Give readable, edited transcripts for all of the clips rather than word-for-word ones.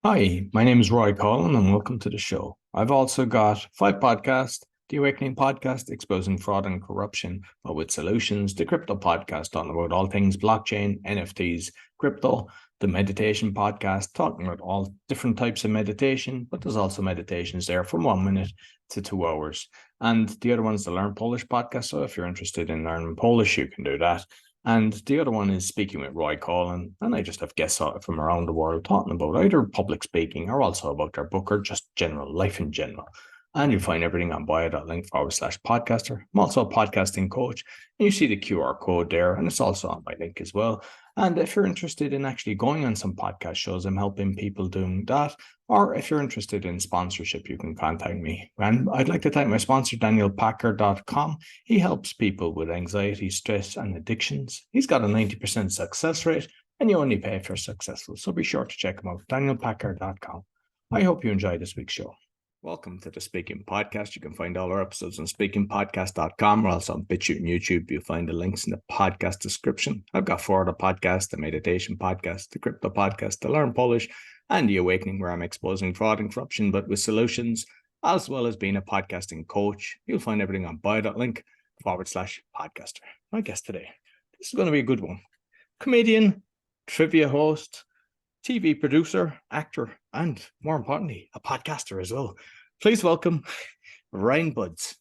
Hi, my name is Roy Collin and welcome to the show. I've also got five podcasts: The Awakening Podcast, exposing fraud and corruption, but with solutions; the Crypto Podcast, talking about all things blockchain, NFTs, crypto; the Meditation Podcast, talking about all different types of meditation, but there's also meditations there from 1 minute to 2 hours. And the other one is the Learn Polish Podcast. So if you're interested in learning Polish, you can do that. And the other one is Speaking with Roy Collin. And I just have guests from around the world talking about either public speaking or also about their book or just general life in general. And you'll find everything on bio.link/podcaster. I'm also a podcasting coach. And you see the QR code there, and it's also on my link as well. And if you're interested in actually going on some podcast shows, I'm helping people doing that. Or if you're interested in sponsorship, you can contact me. And I'd like to thank my sponsor, DanielPacker.com. He helps people with anxiety, stress, and addictions. He's got a 90% success rate, and you only pay if you're successful. So be sure to check him out, DanielPacker.com. I hope you enjoy this week's show. Welcome to the Speaking Podcast. You can find all our episodes on speakingpodcast.com or also on BitChute and YouTube. You'll find the links in the podcast description. I've got four other podcasts: the Meditation Podcast, the Crypto Podcast, the Learn Polish, and the Awakening, where I'm exposing fraud and corruption, but with solutions, as well as being a podcasting coach. You'll find everything on bio.link/podcaster. My guest today, this is going to be a good one. Comedian, trivia host, TV producer, actor, and more importantly, a podcaster as well. Please welcome Ryan Buds.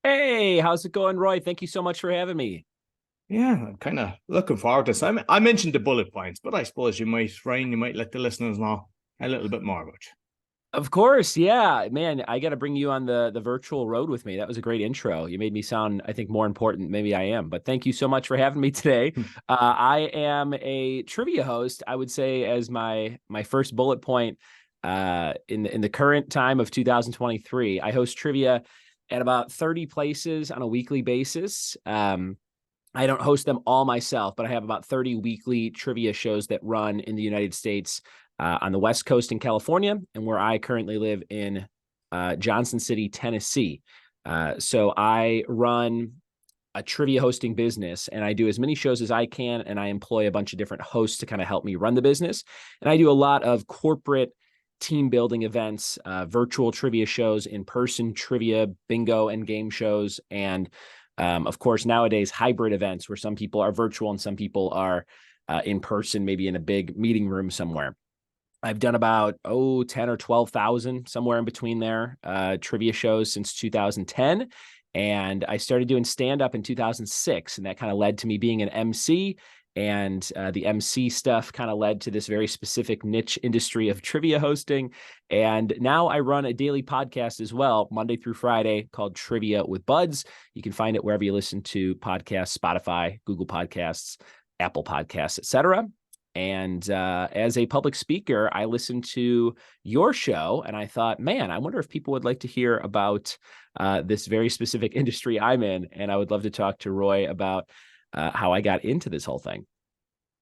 Hey, how's it going, Roy? Thank you so much for having me. Yeah, I'm kind of looking forward to this. I mentioned the bullet points, but I suppose Ryan, you might let the listeners know a little bit more about you. Of course, yeah, man. I got to bring you on the virtual road with me. That was a great intro. You made me sound, I think, more important. Maybe I am, but thank you so much for having me today. I am a trivia host. I would say as my first bullet point in the current time of 2023. I host trivia at about 30 places on a weekly basis. I don't host them all myself, but I have about 30 weekly trivia shows that run in the United States, on the West Coast in California, and where I currently live in Johnson City, Tennessee. So I run a trivia hosting business, and I do as many shows as I can, and I employ a bunch of different hosts to kind of help me run the business. And I do a lot of corporate team building events, virtual trivia shows, in-person trivia, bingo, and game shows, and of course, nowadays, hybrid events where some people are virtual and some people are in person, maybe in a big meeting room somewhere. I've done about 10 or 12,000, somewhere in between there, trivia shows since 2010. And I started doing stand-up in 2006, and that kind of led to me being an MC. And the MC stuff kind of led to this very specific niche industry of trivia hosting. And now I run a daily podcast as well, Monday through Friday, called Trivia with Buds. You can find it wherever you listen to podcasts: Spotify, Google Podcasts, Apple Podcasts, etc. And as a public speaker, I listened to your show and I thought, man, I wonder if people would like to hear about this very specific industry I'm in. And I would love to talk to Roy about how I got into this whole thing.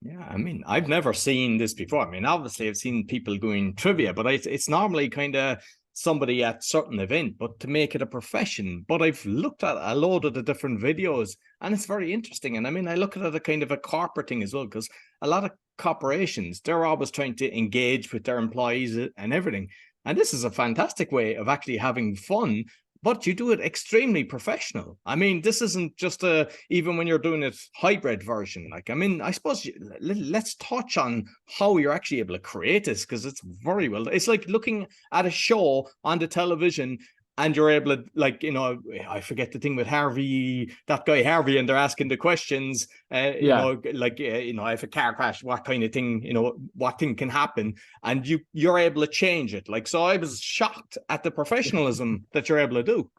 Yeah, I mean, I've never seen this before. I mean, obviously, I've seen people doing trivia, but it's normally kind of somebody at certain event, but to make it a profession. But I've looked at a load of the different videos, and it's very interesting. And I mean, I look at it as a kind of a corporate thing as well, because a lot of corporations, they're always trying to engage with their employees and everything. And this is a fantastic way of actually having fun, but you do it extremely professional. I mean, this isn't just even when you're doing it hybrid version. Like, I mean, I suppose let's touch on how you're actually able to create this, because it's very well. It's like looking at a show on the television and you're able to, like, you know, I forget the thing with Harvey, that guy Harvey, and they're asking the questions, you know, like, you know, if a car crash, what kind of thing, you know, what thing can happen, and you're able to change it. Like, so I was shocked at the professionalism that you're able to do.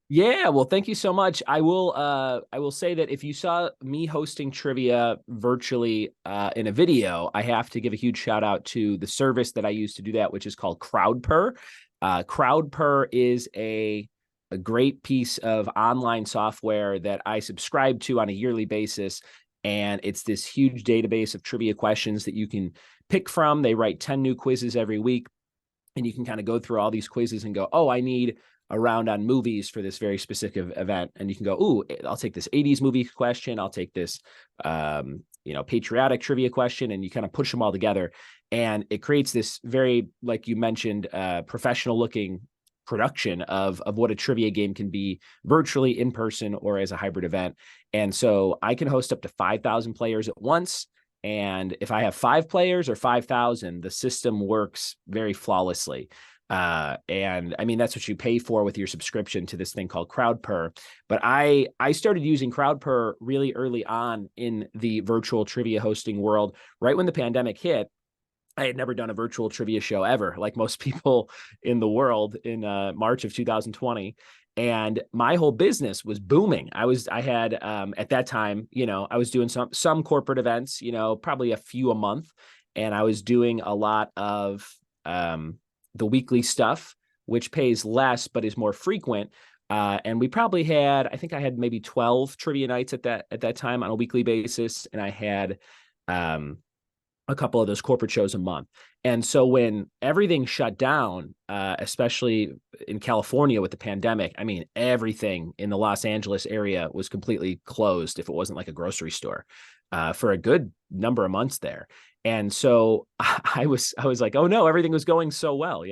Yeah, well, thank you so much. I will say that if you saw me hosting trivia virtually in a video, I have to give a huge shout out to the service that I use to do that, which is called CrowdPur. CrowdPur is a great piece of online software that I subscribe to on a yearly basis. And it's this huge database of trivia questions that you can pick from. They write 10 new quizzes every week, and you can kind of go through all these quizzes and go, oh, I need a round on movies for this very specific event. And you can go, ooh, I'll take this 80s movie question. I'll take this patriotic trivia question, and you kind of push them all together. And it creates this very, like you mentioned, professional looking production of what a trivia game can be virtually, in person, or as a hybrid event. And so I can host up to 5,000 players at once. And if I have 5 players or 5,000, the system works very flawlessly. And I mean, that's what you pay for with your subscription to this thing called CrowdPer. But I started using CrowdPer really early on in the virtual trivia hosting world, right when the pandemic hit. I had never done a virtual trivia show ever, like most people in the world, in March of 2020. And my whole business was booming. I had at that time, I was doing some corporate events, probably a few a month. And I was doing a lot of the weekly stuff, which pays less, but is more frequent. And we probably had, I think I had maybe 12 trivia nights at that time on a weekly basis. And I had a couple of those corporate shows a month. And so when everything shut down, especially in California with the pandemic, I mean, everything in the Los Angeles area was completely closed if it wasn't like a grocery store for a good number of months there. And so I was like, oh no, everything was going so well,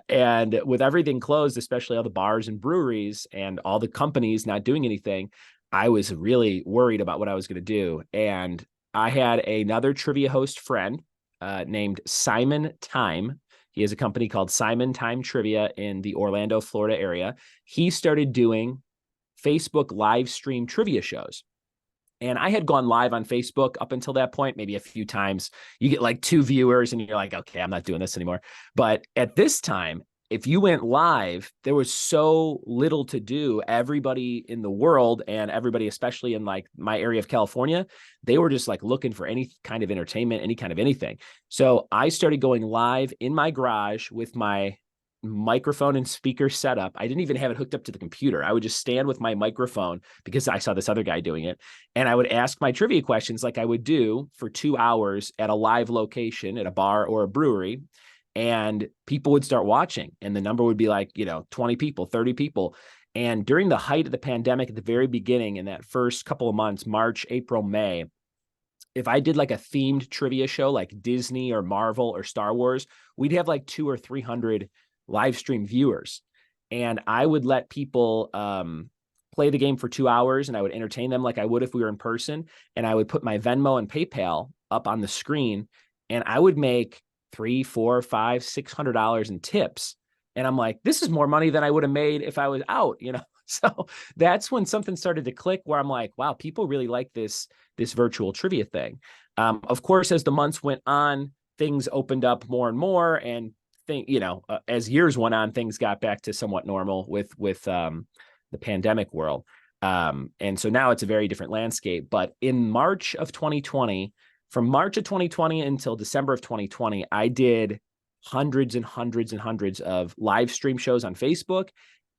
and with everything closed, especially all the bars and breweries and all the companies not doing anything, I was really worried about what I was going to do. And I had another trivia host friend named Simon Time. He has a company called Simon Time Trivia in the Orlando, Florida area. He started doing Facebook live stream trivia shows. And I had gone live on Facebook up until that point, maybe a few times. You get like 2 viewers and you're like, okay, I'm not doing this anymore. But at this time, if you went live, there was so little to do. Everybody in the world, and everybody, especially in like my area of California, they were just like looking for any kind of entertainment, any kind of anything. So I started going live in my garage with my microphone and speaker setup. I didn't even have it hooked up to the computer. I would just stand with my microphone because I saw this other guy doing it. And I would ask my trivia questions like I would do for 2 hours at a live location at a bar or a brewery. And people would start watching, and the number would be like, 20 people, 30 people. And during the height of the pandemic, at the very beginning, in that first couple of months, March, April, May, if I did like a themed trivia show like Disney or Marvel or Star Wars, we'd have like 200 or 300 live stream viewers. And I would let people play the game for 2 hours, and I would entertain them like I would if we were in person. And I would put my Venmo and PayPal up on the screen, and I would make $300, $400, $500, $600 in tips. And I'm like, this is more money than I would have made if I was out, So that's when something started to click, where I'm like, wow, people really like this virtual trivia thing. Of course, as the months went on, things opened up more and more, and as years went on, things got back to somewhat normal with the pandemic world. And so now it's a very different landscape. But in March of 2020, from March of 2020 until December of 2020, I did hundreds and hundreds and hundreds of live stream shows on Facebook.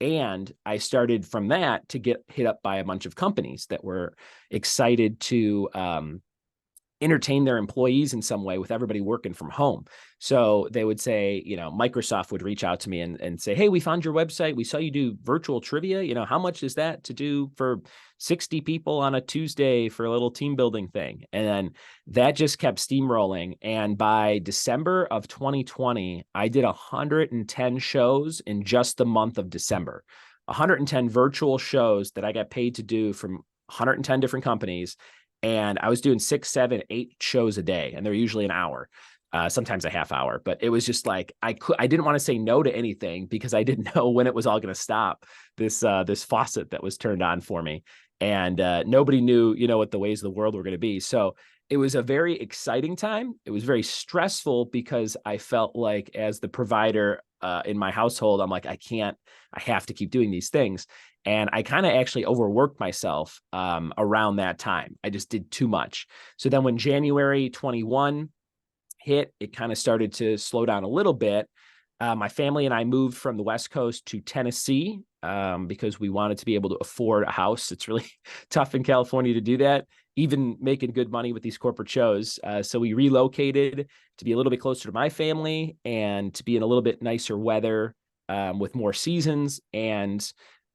And I started from that to get hit up by a bunch of companies that were excited to entertain their employees in some way with everybody working from home. So they would say, Microsoft would reach out to me and say, hey, we found your website. We saw you do virtual trivia. How much is that to do for 60 people on a Tuesday for a little team building thing? And then that just kept steamrolling. And by December of 2020, I did 110 shows in just the month of December, 110 virtual shows that I got paid to do from 110 different companies. And I was doing 6, 7, 8 shows a day, and they're usually an hour, sometimes a half hour. But it was just like I didn't want to say no to anything because I didn't know when it was all going to stop. This faucet that was turned on for me, and nobody knew, what the ways of the world were going to be. So it was a very exciting time. It was very stressful because I felt like, as the provider in my household, I'm like, I have to keep doing these things. And I kind of actually overworked myself around that time. I just did too much. So then when January 21 hit, it kind of started to slow down a little bit. My family and I moved from the West Coast to Tennessee because we wanted to be able to afford a house. It's really tough in California to do that, even making good money with these corporate shows. So we relocated to be a little bit closer to my family and to be in a little bit nicer weather with more seasons, and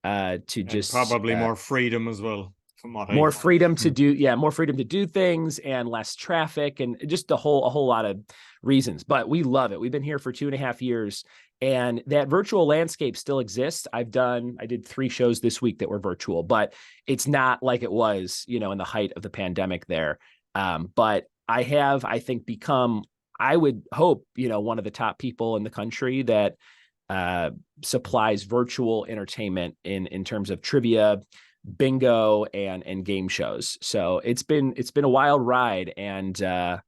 to just probably more freedom as well. from what I more heard. freedom to do, more freedom to do things and less traffic and just a whole lot of reasons. But we love it. We've been here for 2.5 years, and that virtual landscape still exists. I did 3 shows this week that were virtual, but it's not like it was, in the height of the pandemic there. But I think, become, I would hope, one of the top people in the country that supplies virtual entertainment in terms of trivia, bingo, and game shows. So it's been a wild ride, and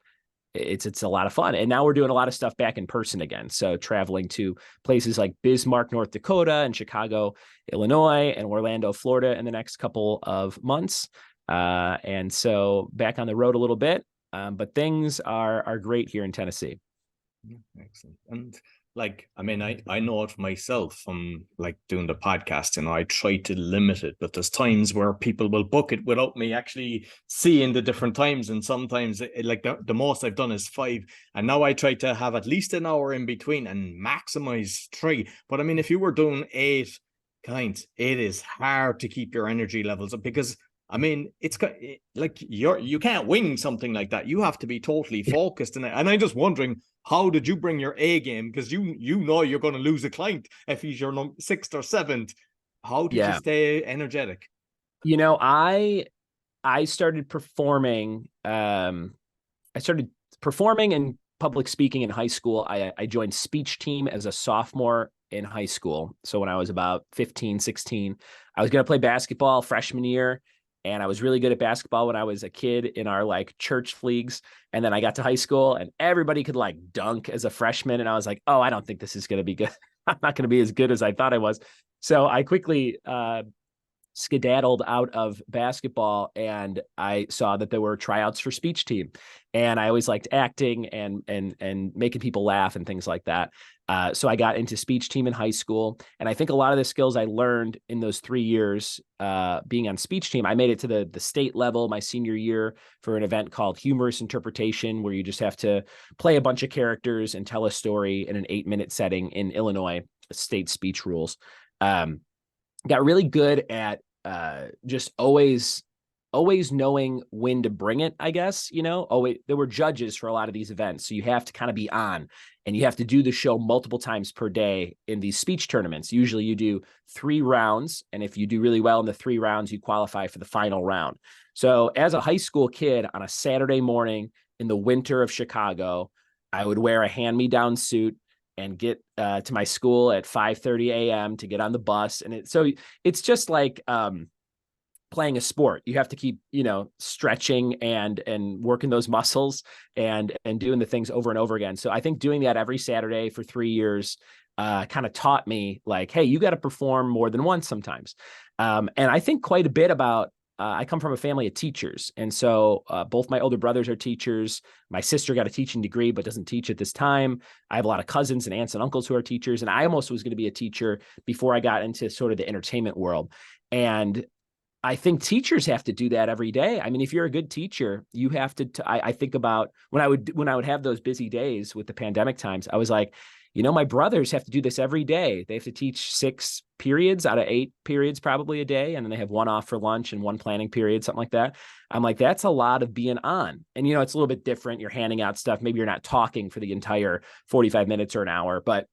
it's a lot of fun. And now we're doing a lot of stuff back in person again. So traveling to places like Bismarck, North Dakota, and Chicago, Illinois, and Orlando, Florida in the next couple of months. And so back on the road a little bit, but things are great here in Tennessee. Yeah, excellent. And I know it myself from doing the podcast, I try to limit it, but there's times where people will book it without me actually seeing the different times. And sometimes the most I've done is 5. And now I try to have at least an hour in between and maximize 3. But I mean, if you were doing 8 kinds, it is hard to keep your energy levels up, because I mean, it's you can't wing something like that. You have to be totally focused. And I'm just wondering, how did you bring your A game? Because you know you're going to lose a client if he's your 6th or 7th. How did you stay energetic? I started performing. I started performing and public speaking in high school. I joined speech team as a sophomore in high school. So when I was about 15, 16, I was going to play basketball freshman year. And I was really good at basketball when I was a kid in our church leagues. And then I got to high school and everybody could dunk as a freshman. And I was like, oh, I don't think this is going to be good. I'm not going to be as good as I thought I was. So I quickly skedaddled out of basketball, and I saw that there were tryouts for speech team. And I always liked acting and making people laugh and things like that. So I got into speech team in high school. And I think a lot of the skills I learned in those 3 years being on speech team, I made it to the state level my senior year for an event called Humorous Interpretation, where you just have to play a bunch of characters and tell a story in an 8-minute setting in Illinois, state speech rules. Got really good at just always knowing when to bring it, I guess. There were judges for a lot of these events, so you have to kind of be on, and you have to do the show multiple times per day in these speech tournaments. Usually you do 3 rounds, and if you do really well in the 3 rounds, you qualify for the final round. So as a high school kid on a Saturday morning in the winter of Chicago, I would wear a hand-me-down suit and get to my school at 5:30 a.m. to get on the bus. And it's just like playing a sport. You have to keep, stretching and working those muscles and doing the things over and over again. So I think doing that every Saturday for 3 years kind of taught me hey, you got to perform more than once sometimes. And I think quite a bit about, I come from a family of teachers. And so both my older brothers are teachers. My sister got a teaching degree, but doesn't teach at this time. I have a lot of cousins and aunts and uncles who are teachers. And I almost was going to be a teacher before I got into sort of the entertainment world. And I think teachers have to do that every day. I mean, if you're a good teacher, you have to, I think about when I would have those busy days with the pandemic times, I was like, my brothers have to do this every day. They have to teach 6 periods out of 8 periods probably a day. And then they have 1 off for lunch and 1 planning period, something like that. I'm like, that's a lot of being on. And, it's a little bit different. You're handing out stuff. Maybe you're not talking for the entire 45 minutes or an hour, but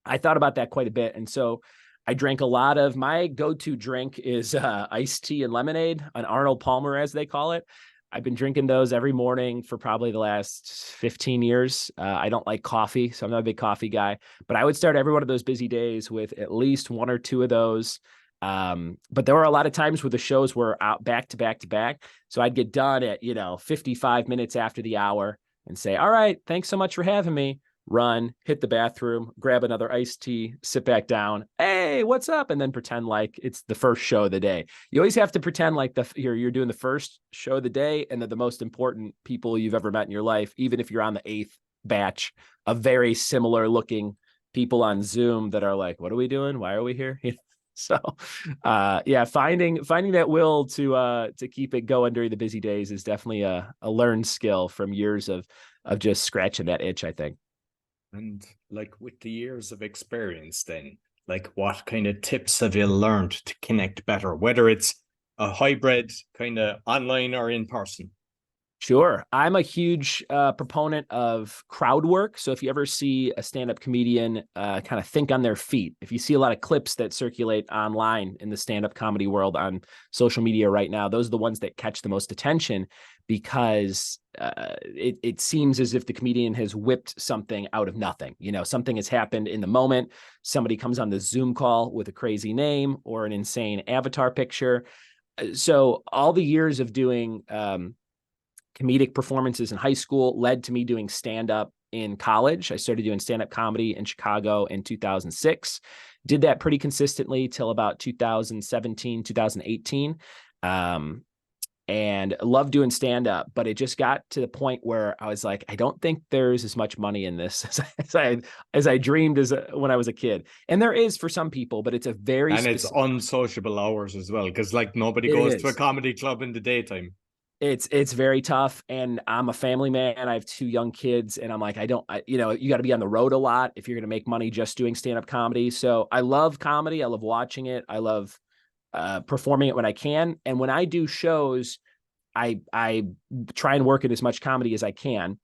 I thought about that quite a bit. And so I drank a lot of, my go-to drink is iced tea and lemonade, an Arnold Palmer, as they call it. I've been drinking those every morning for probably the last 15 years. I don't like coffee, so I'm not a big coffee guy, but I would start every one of those busy days with at least 1 or 2 of those. But there were a lot of times where the shows were out back to back to back. So I'd get done at, 55 minutes after the hour and say, all right, thanks so much for having me. Run, hit the bathroom, grab another iced tea, sit back down. Hey, what's up? And then pretend like it's the first show of the day. You always have to pretend like you're doing the first show of the day, and they're the most important people you've ever met in your life, even if you're on the 8th batch of very similar looking people on Zoom that are like, what are we doing? Why are we here? So finding that will to keep it going during the busy days is definitely a learned skill from years of just scratching that itch, I think. And with the years of experience then, what kind of tips have you learned to connect better? Whether it's a hybrid kind of online or in person? Sure. I'm a huge proponent of crowd work. So if you ever see a stand-up comedian kind of think on their feet, if you see a lot of clips that circulate online in the stand-up comedy world on social media right now, those are the ones that catch the most attention because it seems as if the comedian has whipped something out of nothing. You know, something has happened in the moment. Somebody comes on the Zoom call with a crazy name or an insane avatar picture. So all the years of doing comedic performances in high school led to me doing stand-up in college. I started doing stand-up comedy in Chicago in 2006. Did that pretty consistently till about 2017, 2018. And loved doing stand-up, but it just got to the point where I was like, I don't think there's as much money in this as I dreamed when I was a kid. And there is for some people, but it's a very and it's unsociable hours as well, because like nobody goes to a comedy club in the daytime. It's very tough, and I'm a family man. I have 2 young kids, and I'm like, you got to be on the road a lot if you're going to make money just doing stand-up comedy. So I love comedy. I love watching it. I love performing it when I can. And when I do shows, I try and work in as much comedy as I can.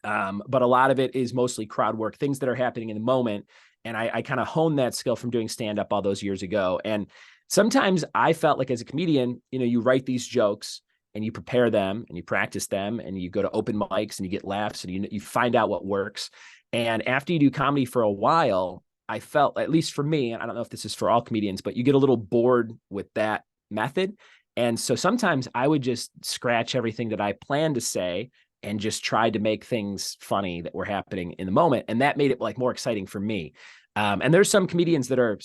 But a lot of it is mostly crowd work, things that are happening in the moment. And I kind of honed that skill from doing stand-up all those years ago. And sometimes I felt like as a comedian, you write these jokes and you prepare them and you practice them and you go to open mics and you get laughs and you find out what works. And after you do comedy for a while, I felt, at least for me, and I don't know if this is for all comedians, but you get a little bored with that method. And so sometimes I would just scratch everything that I planned to say and just try to make things funny that were happening in the moment. And that made it like more exciting for me. And there's some comedians that are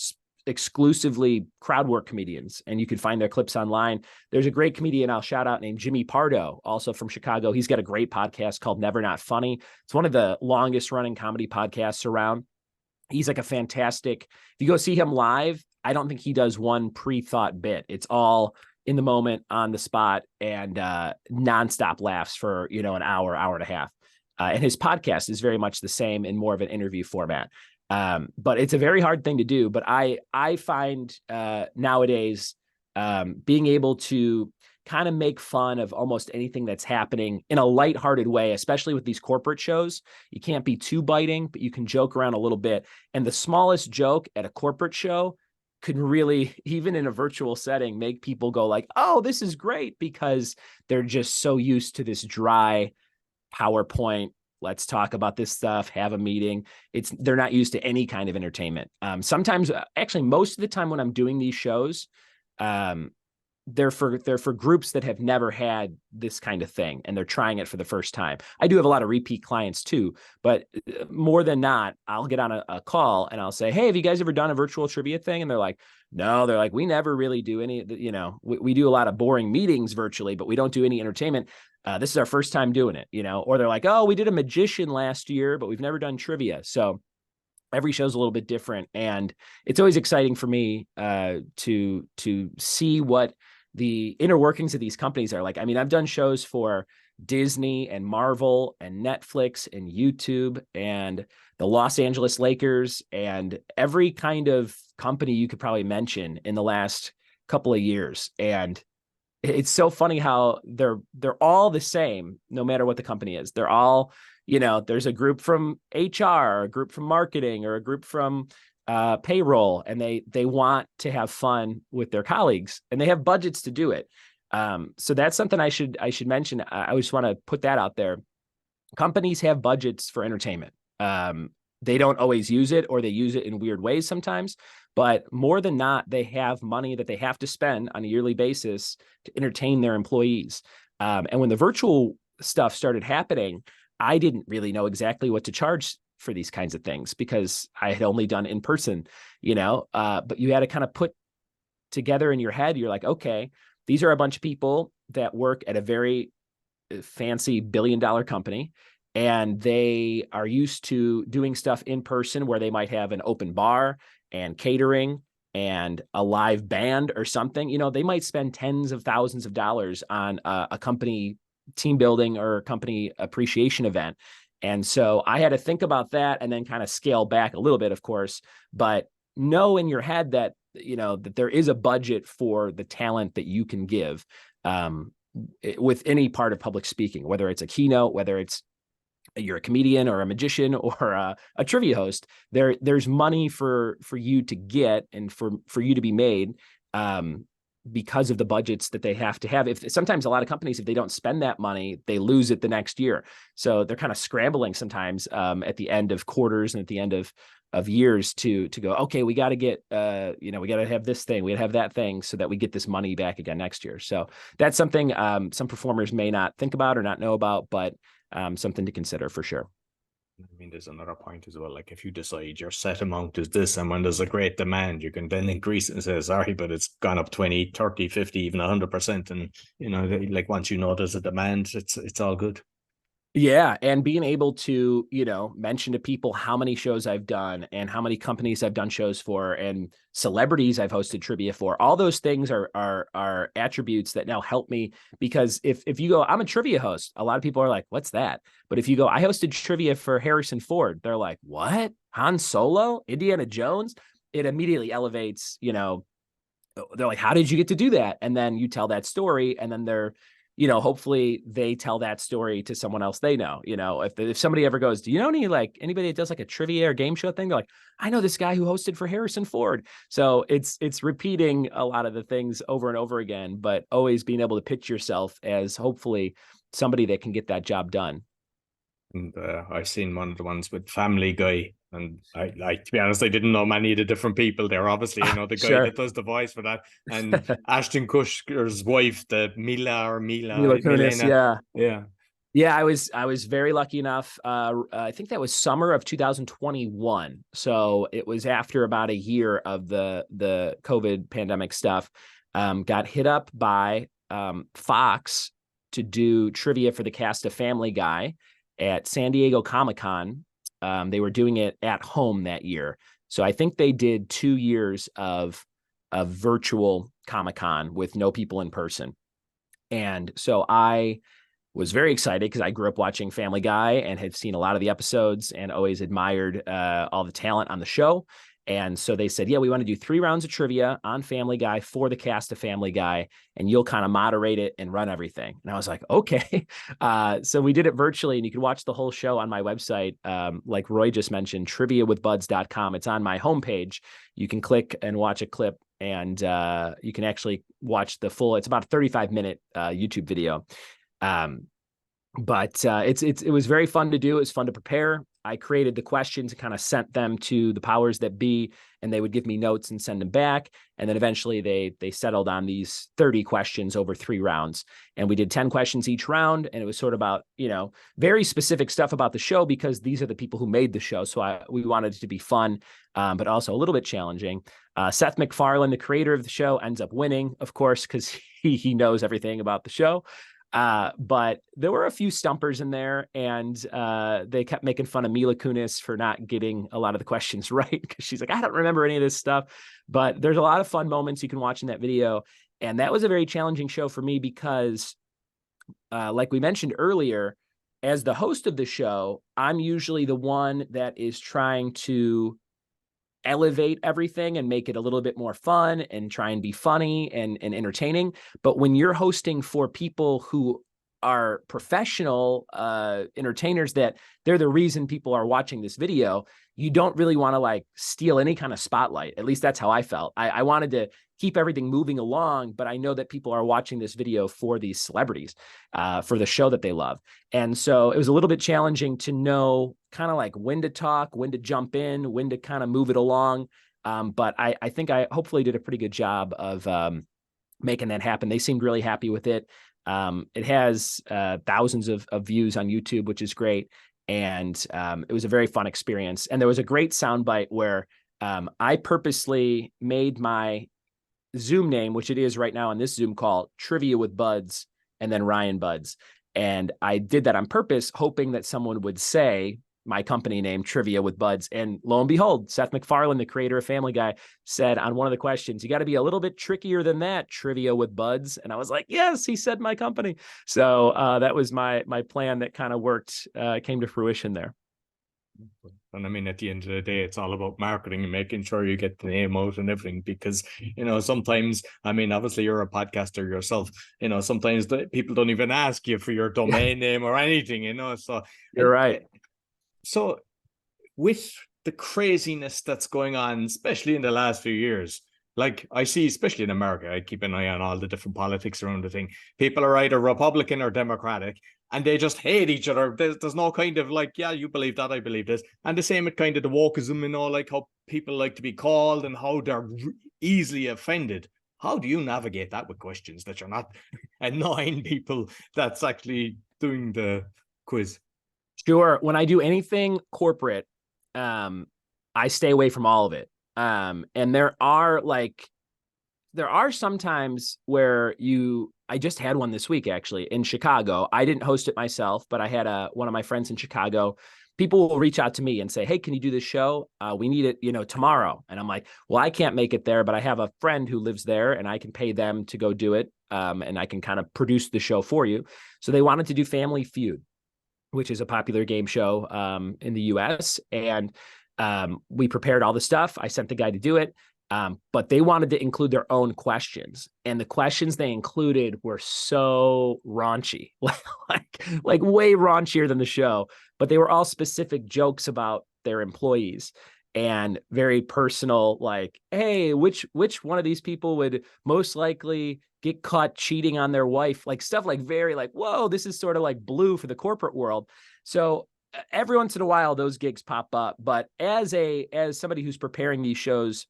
exclusively crowd work comedians, and you can find their clips online. There's a great comedian I'll shout out named Jimmy Pardo, also from Chicago. He's got a great podcast called Never Not Funny. It's one of the longest running comedy podcasts around. He's like a fantastic, if you go see him live, I don't think he does one pre-thought bit. It's all in the moment, on the spot, and nonstop laughs for, an hour, hour and a half. And his podcast is very much the same in more of an interview format. But it's a very hard thing to do. But I find nowadays being able to kind of make fun of almost anything that's happening in a lighthearted way, especially with these corporate shows. You can't be too biting, but you can joke around a little bit. And the smallest joke at a corporate show can really, even in a virtual setting, make people go like, oh, this is great, because they're just so used to this dry PowerPoint. Let's talk about this stuff, have a meeting. They're not used to any kind of entertainment. Sometimes, actually, most of the time when I'm doing these shows, they're for groups that have never had this kind of thing, and they're trying it for the first time. I do have a lot of repeat clients too, but more than not, I'll get on a call and I'll say, hey, have you guys ever done a virtual trivia thing? And they're like, no. They're like, we never really do any, we do a lot of boring meetings virtually, but we don't do any entertainment. This is our first time doing it, or they're like, oh, we did a magician last year, but we've never done trivia. So every show's a little bit different. And it's always exciting for me to see what the inner workings of these companies are like. I mean, I've done shows for Disney and Marvel and Netflix and YouTube and the Los Angeles Lakers and every kind of company you could probably mention in the last couple of years. And it's so funny how they're all the same, no matter what the company is. They're all, there's a group from HR, a group from marketing, or a group from payroll, and they want to have fun with their colleagues, and they have budgets to do it. So that's something I should mention. I just want to put that out there. Companies have budgets for entertainment. They don't always use it, or they use it in weird ways sometimes, but more than not, they have money that they have to spend on a yearly basis to entertain their employees. And when the virtual stuff started happening, I didn't really know exactly what to charge for these kinds of things, because I had only done in person, but you had to kind of put together in your head, you're like, okay, these are a bunch of people that work at a very fancy billion-dollar company, and they are used to doing stuff in person where they might have an open bar and catering and a live band or something. They might spend tens of thousands of dollars on a company team building or company appreciation event. And so I had to think about that and then kind of scale back a little bit, of course, but know in your head that that there is a budget for the talent that you can give with any part of public speaking, whether it's a keynote, whether it's you're a comedian or a magician or a trivia host. There's money for you to get and for you to be made because of the budgets that they have to have. If sometimes a lot of companies, if they don't spend that money, they lose it the next year. So they're kind of scrambling sometimes at the end of quarters and at the end of years to go, okay, we got to get, we got to have this thing, we got to have that thing so that we get this money back again next year. So that's something some performers may not think about or not know about, but something to consider for sure. I mean, there's another point as well. Like if you decide your set amount is this, and when there's a great demand, you can then increase it and say, sorry, but it's gone up 20, 30, 50, even 100%. And, like once you know there's a demand, it's all good. Yeah. And being able to, mention to people how many shows I've done and how many companies I've done shows for and celebrities I've hosted trivia for, all those things are attributes that now help me. Because if you go, I'm a trivia host, a lot of people are like, what's that? But if you go, I hosted trivia for Harrison Ford, they're like, what? Han Solo? Indiana Jones? It immediately elevates, they're like, how did you get to do that? And then you tell that story, and then they're, hopefully they tell that story to someone else they know. If somebody ever goes, do you know anybody that does like a trivia or game show thing? They're like, I know this guy who hosted for Harrison Ford. So it's repeating a lot of the things over and over again, but always being able to pitch yourself as hopefully somebody that can get that job done. And I've seen one of the ones with Family Guy, and I to be honest, I didn't know many of the different people there. Obviously, I know the guy Sure. that does the voice for that, and Ashton Kutcher's wife, the Mila Kunis, Milena. yeah. Yeah, I was very lucky enough. I think that was summer of 2021. So it was after about a year of the COVID pandemic stuff. Got hit up by Fox to do trivia for the cast of Family Guy at San Diego Comic-Con. They were doing it at home that year. So I think they did 2 years of virtual Comic-Con with no people in person. And so I was very excited because I grew up watching Family Guy and had seen a lot of the episodes and always admired all the talent on the show. And so they said, yeah, we want to do 3 rounds of trivia on Family Guy for the cast of Family Guy, and you'll kind of moderate it and run everything. And I was like, okay. So we did it virtually, and you can watch the whole show on my website. Like Roy just mentioned, triviawithbuds.com. It's on my homepage. You can click and watch a clip, and you can actually watch the full, it's about a 35-minute YouTube video. But it was very fun to do. It was fun to prepare. I created the questions and kind of sent them to the powers that be, and they would give me notes and send them back. And then eventually they settled on these 30 questions over 3 rounds. And we did 10 questions each round. And it was sort of about, very specific stuff about the show, because these are the people who made the show. So we wanted it to be fun, but also a little bit challenging. Seth MacFarlane, the creator of the show, ends up winning, of course, because he knows everything about the show. But there were a few stumpers in there, and they kept making fun of Mila Kunis for not getting a lot of the questions right, because she's like, I don't remember any of this stuff. But there's a lot of fun moments you can watch in that video. And that was a very challenging show for me because, like we mentioned earlier, as the host of the show, I'm usually the one that is trying to elevate everything and make it a little bit more fun and try and be funny and entertaining. But when you're hosting for people who are professional entertainers, that they're the reason people are watching this video, you don't really want to steal any kind of spotlight. At least that's how I felt. I wanted to keep everything moving along, but I know that people are watching this video for these celebrities, for the show that they love. And so it was a little bit challenging to know kind of when to talk, when to jump in, when to kind of move it along. But I think I hopefully did a pretty good job of making that happen. They seemed really happy with it. It has thousands of views on YouTube, which is great. And it was a very fun experience. And there was a great soundbite where I purposely made my Zoom name, which it is right now on this Zoom call, Trivia with Buds, and then Ryan Buds. And I did that on purpose, hoping that someone would say my company name, Trivia with Buds. And lo and behold, Seth MacFarlane, the creator of Family Guy, said on one of the questions, you got to be a little bit trickier than that, Trivia with Buds. And I was like, yes, he said my company. So that was my plan that kind of worked, came to fruition there. And I mean, at the end of the day, it's all about marketing and making sure you get the name out and everything. Because, sometimes, I mean, obviously you're a podcaster yourself, sometimes people don't even ask you for your domain name or anything, So You're right. So with the craziness that's going on, especially in the last few years, like I see, especially in America, I keep an eye on all the different politics around the thing. People are either Republican or Democratic, and they just hate each other. There's no kind of like, yeah, you believe that, I believe this. And the same with kind of the wokeism, like how people like to be called and how they're easily offended. How do you navigate that with questions that you're not annoying people that's actually doing the quiz? Sure. When I do anything corporate, I stay away from all of it. And there are some times where I just had one this week, actually, in Chicago. I didn't host it myself, but I had one of my friends in Chicago. People will reach out to me and say, hey, can you do this show? We need it, tomorrow. And I'm like, well, I can't make it there, but I have a friend who lives there and I can pay them to go do it. And I can kind of produce the show for you. So they wanted to do Family Feud, which is a popular game show in the US. And we prepared all the stuff. I sent the guy to do it. But they wanted to include their own questions. And the questions they included were so raunchy, like way raunchier than the show. But they were all specific jokes about their employees and very personal, like, hey, which one of these people would most likely get caught cheating on their wife? Like stuff like very like, whoa, this is sort of like blue for the corporate world. So every once in a while, those gigs pop up. But as somebody who's preparing these shows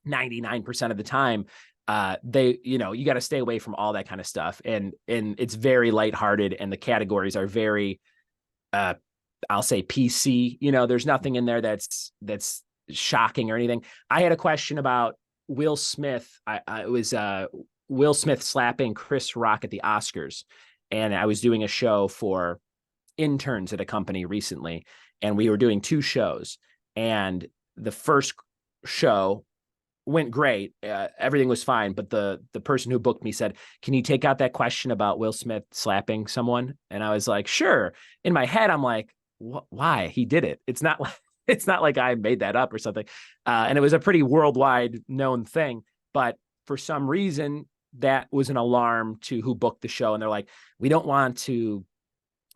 99% of the time, you got to stay away from all that kind of stuff. And it's very lighthearted and the categories are very, I'll say PC, there's nothing in there that's shocking or anything. I had a question about Will Smith. It was Will Smith slapping Chris Rock at the Oscars. And I was doing a show for interns at a company recently, and we were doing 2 shows. And the first show went great. Everything was fine. But the person who booked me said, can you take out that question about Will Smith slapping someone? And I was like, sure. In my head, I'm like, why? He did it. It's not like I made that up or something. And it was a pretty worldwide known thing. But for some reason, that was an alarm to who booked the show. And they're like, we don't want to,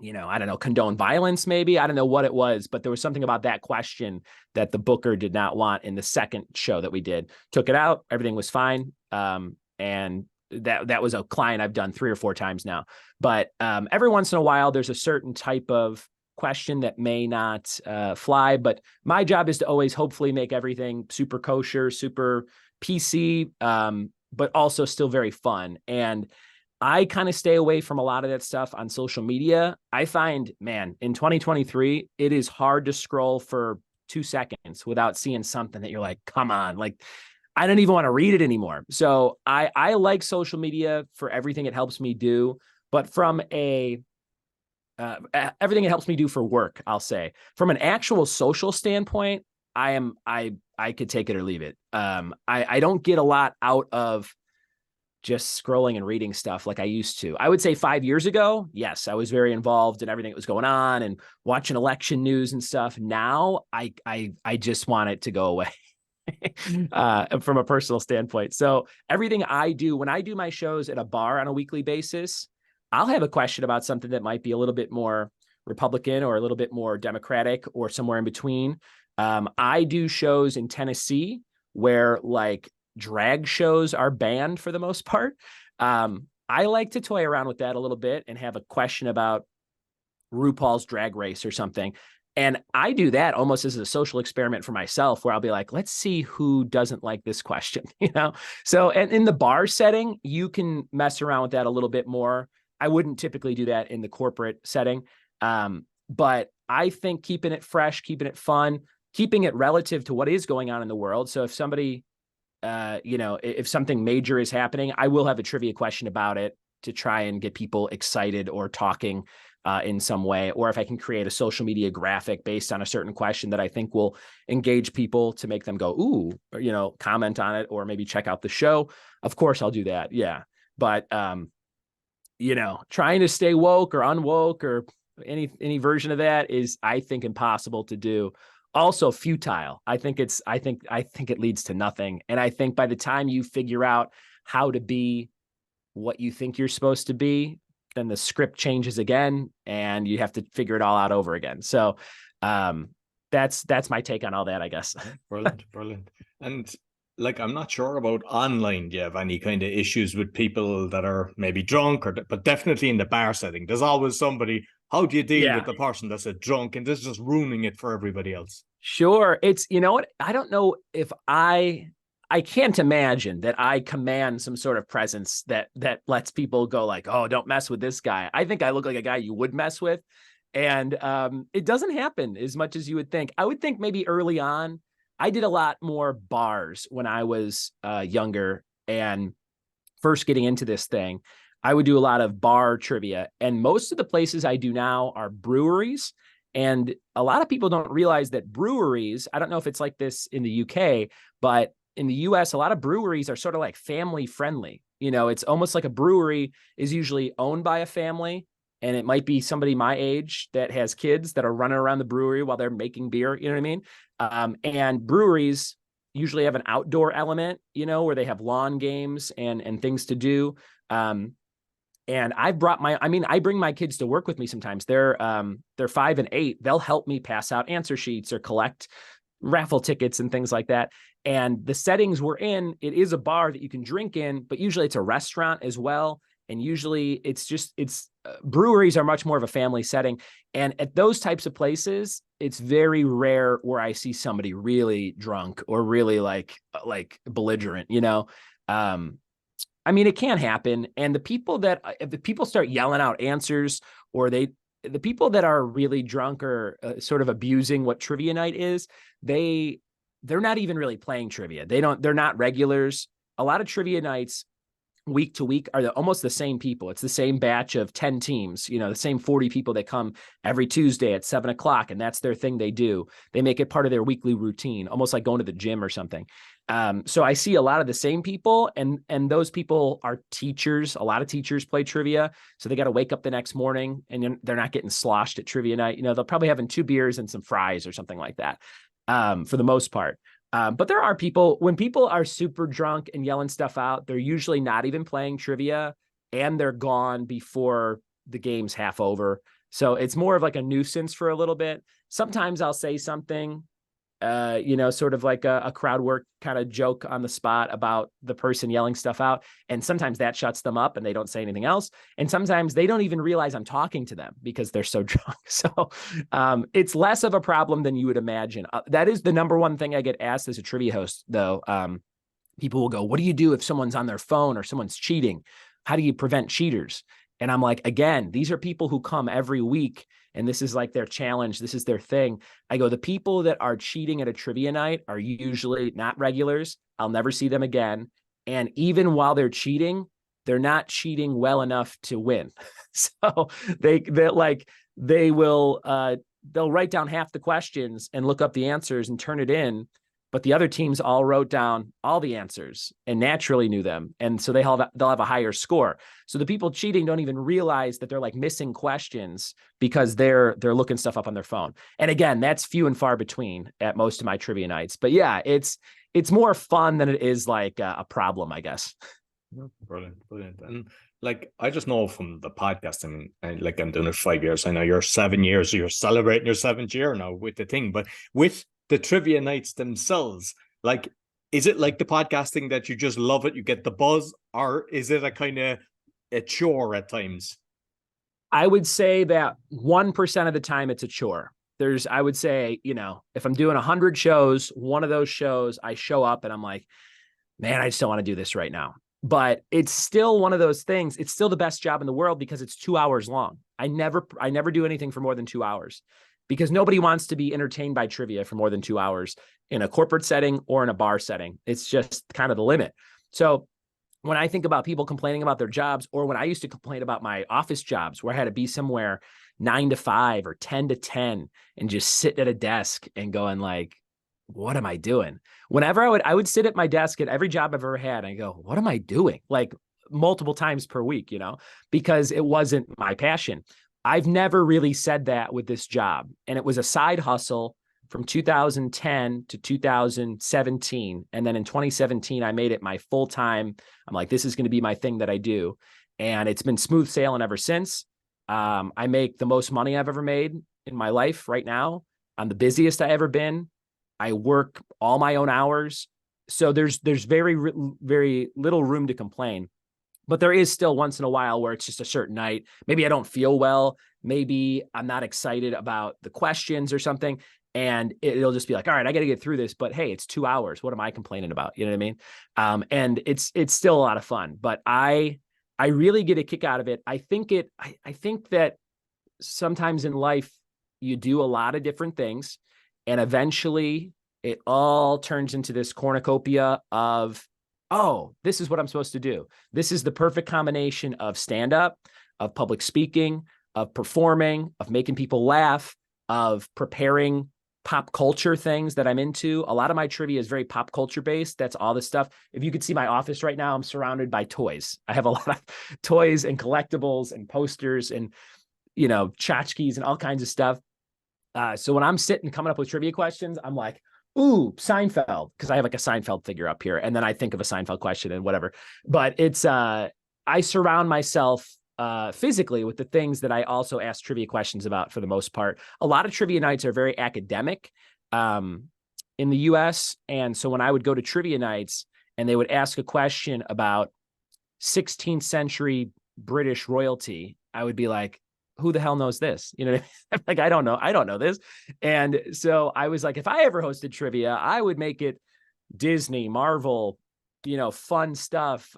I don't know, condone violence, maybe. I don't know what it was, but there was something about that question that the booker did not want in the second show that we did. Took it out. Everything was fine. And that was a client I've done 3 or 4 times now. But every once in a while, there's a certain type of question that may not fly. But my job is to always hopefully make everything super kosher, super PC, but also still very fun. And I kind of stay away from a lot of that stuff on social media. I find, man, in 2023, it is hard to scroll for 2 seconds without seeing something that you're like, come on, like, I don't even want to read it anymore. So I like social media for everything it helps me do, but from everything it helps me do for work, I'll say. From an actual social standpoint, I could take it or leave it. I don't get a lot out of just scrolling and reading stuff like I used to. I would say 5 years ago, yes, I was very involved in everything that was going on and watching election news and stuff. Now I just want it to go away from a personal standpoint. So everything I do, when I do my shows at a bar on a weekly basis, I'll have a question about something that might be a little bit more Republican or a little bit more Democratic or somewhere in between. I do shows in Tennessee where like drag shows are banned for the most part. I like to toy around with that a little bit and have a question about RuPaul's Drag Race or something. And I do that almost as a social experiment for myself where I'll be like, let's see who doesn't like this question, So, and in the bar setting, you can mess around with that a little bit more. I wouldn't typically do that in the corporate setting. But I think keeping it fresh, keeping it fun, keeping it relative to what is going on in the world. So if somebody, if something major is happening, I will have a trivia question about it to try and get people excited or talking in some way. Or if I can create a social media graphic based on a certain question that I think will engage people to make them go, ooh, or, comment on it, or maybe check out the show. Of course, I'll do that. Yeah. But, trying to stay woke or unwoke or any version of that is, I think, impossible to do Also futile. I think it leads to nothing. And I think by the time you figure out how to be what you think you're supposed to be, then the script changes again and you have to figure it all out over again. So that's my take on all that, I guess. Brilliant. And like, I'm not sure about online. Do you have any kind of issues with people that are maybe drunk, but definitely in the bar setting? There's always somebody. How do you deal with the person that's a drunk and this is just ruining it for everybody else? Sure. It's, you know what? I don't know if I can't imagine that I command some sort of presence that lets people go like, oh, don't mess with this guy. I think I look like a guy you would mess with. And it doesn't happen as much as you would think. I would think maybe early on, I did a lot more bars when I was younger and first getting into this thing. I would do a lot of bar trivia. And most of the places I do now are breweries. And a lot of people don't realize that breweries, I don't know if it's like this in the UK, but in the US, a lot of breweries are sort of like family friendly. You know, it's almost like a brewery is usually owned by a family. And it might be somebody my age that has kids that are running around the brewery while they're making beer. You know what I mean? And breweries usually have an outdoor element, you know, where they have lawn games and things to do. And I bring my kids to work with me sometimes. They're 5 and 8. They'll help me pass out answer sheets or collect raffle tickets and things like that. And the settings we're in, it is a bar that you can drink in, but usually it's a restaurant as well. And usually breweries are much more of a family setting. And at those types of places, it's very rare where I see somebody really drunk or really like belligerent, you know? I mean, it can happen. And if the people start yelling out answers or the people that are really drunk or sort of abusing what trivia night is, they're not even really playing trivia. They're not regulars. A lot of trivia nights week to week are almost the same people. It's the same batch of 10 teams, you know, the same 40 people that come every Tuesday at 7:00. And that's their thing they do. They make it part of their weekly routine, almost like going to the gym or something. So I see a lot of the same people and those people are teachers. A lot of teachers play trivia. So they got to wake up the next morning and they're not getting sloshed at trivia night. You know, they'll probably having 2 beers and some fries or something like that for the most part. But there are people, when people are super drunk and yelling stuff out, they're usually not even playing trivia and they're gone before the game's half over. So it's more of like a nuisance for a little bit. Sometimes I'll say something, you know, sort of like a crowd work kind of joke on the spot about the person yelling stuff out. And sometimes that shuts them up and they don't say anything else. And sometimes they don't even realize I'm talking to them because they're so drunk. So it's less of a problem than you would imagine. That is the number one thing I get asked as a trivia host, though. People will go, what do you do if someone's on their phone or someone's cheating? How do you prevent cheaters? And I'm like, again, these are people who come every week and this is like their challenge. This is their thing. I go, the people that are cheating at a trivia night are usually not regulars. I'll never see them again. And even while they're cheating, they're not cheating well enough to win. So they'll write down half the questions and look up the answers and turn it in. But the other teams all wrote down all the answers and naturally knew them. And so they'll have a higher score. So the people cheating don't even realize that they're like missing questions because they're looking stuff up on their phone. And again, that's few and far between at most of my trivia nights. But yeah, it's more fun than it is like a problem, I guess. Brilliant. And like, I just know from the podcasting, like I'm doing it 5 years. I know you're 7 years, you're celebrating your 7th year now with the thing, but with the trivia nights themselves, like, is it like the podcasting that you just love it, you get the buzz, or is it a kind of a chore at times? I would say that 1% of the time it's a chore. I would say, you know, if I'm doing 100 shows, one of those shows I show up and I'm like, man, I just don't want to do this right now. But it's still one of those things. It's still the best job in the world because it's 2 hours long. I never do anything for more than 2 hours. Because nobody wants to be entertained by trivia for more than 2 hours in a corporate setting or in a bar setting. It's just kind of the limit. So when I think about people complaining about their jobs, or when I used to complain about my office jobs where I had to be somewhere 9 to 5 or 10 to 10 and just sit at a desk and going like, what am I doing? Whenever I would sit at my desk at every job I've ever had, I go, what am I doing? Like multiple times per week, you know, because it wasn't my passion. I've never really said that with this job. And it was a side hustle from 2010 to 2017. And then in 2017, I made it my full time. I'm like, this is going to be my thing that I do. And it's been smooth sailing ever since. I make the most money I've ever made in my life right now. I'm the busiest I ever been. I work all my own hours. So there's very, very little room to complain. But there is still once in a while where it's just a certain night. Maybe I don't feel well. Maybe I'm not excited about the questions or something. And it'll just be like, all right, I got to get through this. But hey, it's 2 hours. What am I complaining about? You know what I mean? And it's still a lot of fun. But I really get a kick out of it. I think that sometimes in life you do a lot of different things, and eventually it all turns into this cornucopia of, oh, this is what I'm supposed to do. This is the perfect combination of stand-up, of public speaking, of performing, of making people laugh, of preparing pop culture things that I'm into. A lot of my trivia is very pop culture based. That's all the stuff. If you could see my office right now, I'm surrounded by toys. I have a lot of toys and collectibles and posters and, tchotchkes and all kinds of stuff. So when I'm sitting coming up with trivia questions, I'm like, ooh, Seinfeld, because I have like a Seinfeld figure up here. And then I think of a Seinfeld question and whatever. But it's, I surround myself physically with the things that I also ask trivia questions about for the most part. A lot of trivia nights are very academic in the US. And so when I would go to trivia nights and they would ask a question about 16th century British royalty, I would be like, who the hell knows this? You know what I mean? Like, I don't know this. And so I was like, if I ever hosted trivia, I would make it Disney, Marvel, fun stuff,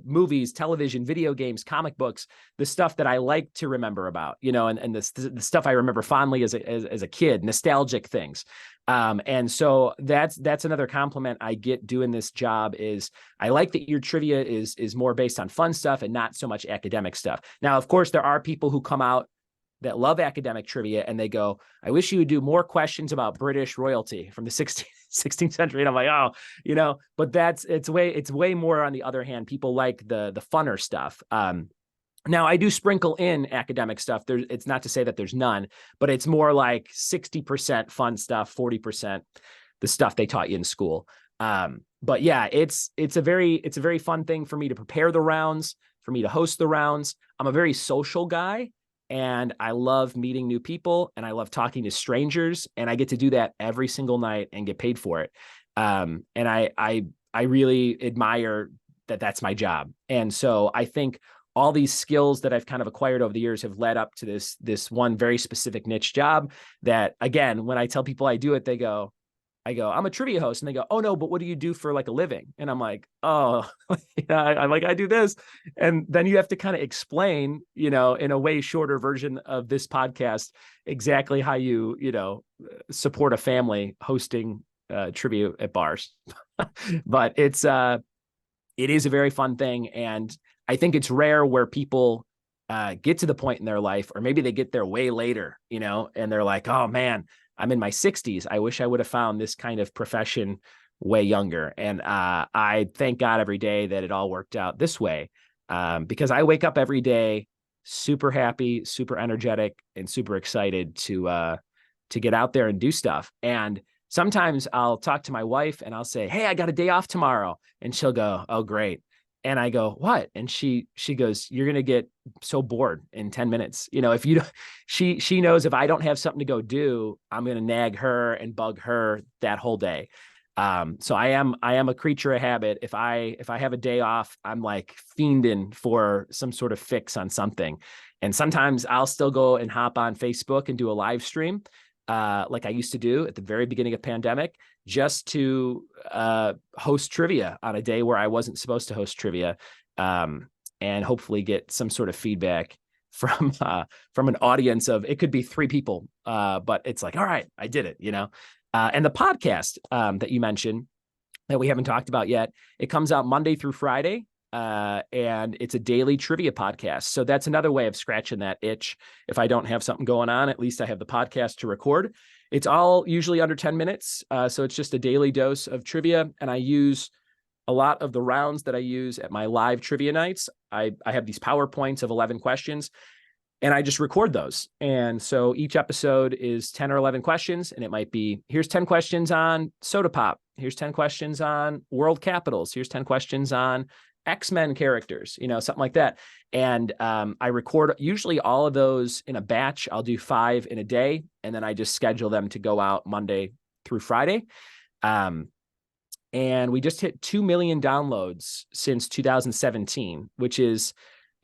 movies, television, video games, comic books, the stuff that I like to remember about, and the stuff I remember fondly as a kid, nostalgic things. And so that's another compliment I get doing this job is I like that your trivia is more based on fun stuff and not so much academic stuff. Now, of course, there are people who come out that love academic trivia and they go, I wish you would do more questions about British royalty from the 16th century. And I'm like, oh, but it's way more on the other hand. People like the funner stuff. Now I do sprinkle in academic stuff. It's not to say that there's none, but it's more like 60% fun stuff, 40% the stuff they taught you in school. But yeah, it's a very fun thing for me to prepare the rounds, for me to host the rounds. I'm a very social guy. And I love meeting new people and I love talking to strangers, and I get to do that every single night and get paid for it. And I really admire that that's my job. And so I think all these skills that I've kind of acquired over the years have led up to this one very specific niche job that, again, when I tell people I do it, I go, I'm a trivia host. And they go, oh no, but what do you do for like a living? And I'm like, oh, I do this. And then you have to kind of explain, in a way shorter version of this podcast, exactly how you support a family hosting trivia at bars. But it is a very fun thing. And I think it's rare where people get to the point in their life, or maybe they get there way later, and they're like, oh man, I'm in my 60s. I wish I would have found this kind of profession way younger. And I thank God every day that it all worked out this way, because I wake up every day super happy, super energetic, and super excited to get out there and do stuff. And sometimes I'll talk to my wife and I'll say, hey, I got a day off tomorrow. And she'll go, oh, great. And I go, what? And she goes, you're going to get so bored in 10 minutes. If you don't, she knows if I don't have something to go do, I'm going to nag her and bug her that whole day. So I am a creature of habit. If I have a day off, I'm like fiending for some sort of fix on something. And sometimes I'll still go and hop on Facebook and do a live stream, like I used to do at the very beginning of pandemic, just to host trivia on a day where I wasn't supposed to host trivia, and hopefully get some sort of feedback from an audience of, it could be 3 people, but it's like, all right, I did it, and the podcast that you mentioned that we haven't talked about yet, it comes out Monday through Friday. And it's a daily trivia podcast. So that's another way of scratching that itch. If I don't have something going on, at least I have the podcast to record. It's all usually under 10 minutes. So it's just a daily dose of trivia. And I use a lot of the rounds that I use at my live trivia nights. I have these PowerPoints of 11 questions. And I just record those. And so each episode is 10 or 11 questions. And it might be, here's 10 questions on soda pop. Here's 10 questions on world capitals. Here's 10 questions on X-Men characters, something like that. And I record usually all of those in a batch. I'll do 5 in a day. And then I just schedule them to go out Monday through Friday. And we just hit 2 million downloads since 2017, which is,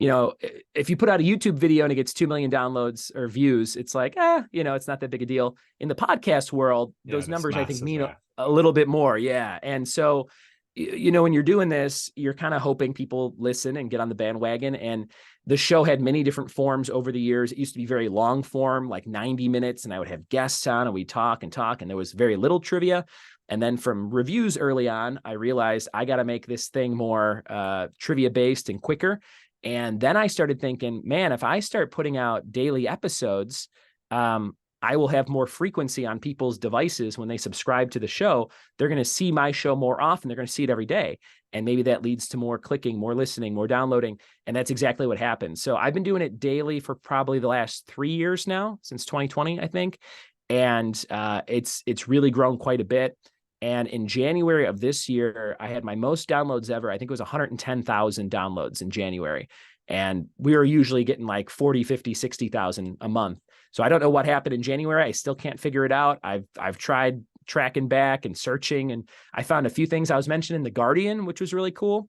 if you put out a YouTube video and it gets 2 million downloads or views, it's like, it's not that big a deal. In the podcast world, those numbers, massive, I think, mean a little bit more. Yeah. And so, when you're doing this, you're kind of hoping people listen and get on the bandwagon. And the show had many different forms over the years. It used to be very long form, like 90 minutes, and I would have guests on and we'd talk, and there was very little trivia. And then from reviews early on, I realized I got to make this thing more trivia based and quicker. And then I started thinking, man, if I start putting out daily episodes, I will have more frequency on people's devices when they subscribe to the show. They're going to see my show more often. They're going to see it every day. And maybe that leads to more clicking, more listening, more downloading. And that's exactly what happened. So I've been doing it daily for probably the last 3 years now, since 2020, I think. And it's really grown quite a bit. And in January of this year, I had my most downloads ever. I think it was 110,000 downloads in January. And we were usually getting like 40, 50, 60,000 a month. So I don't know what happened in January. I still can't figure it out. I've tried tracking back and searching, and I found a few things I was mentioning in The Guardian, which was really cool.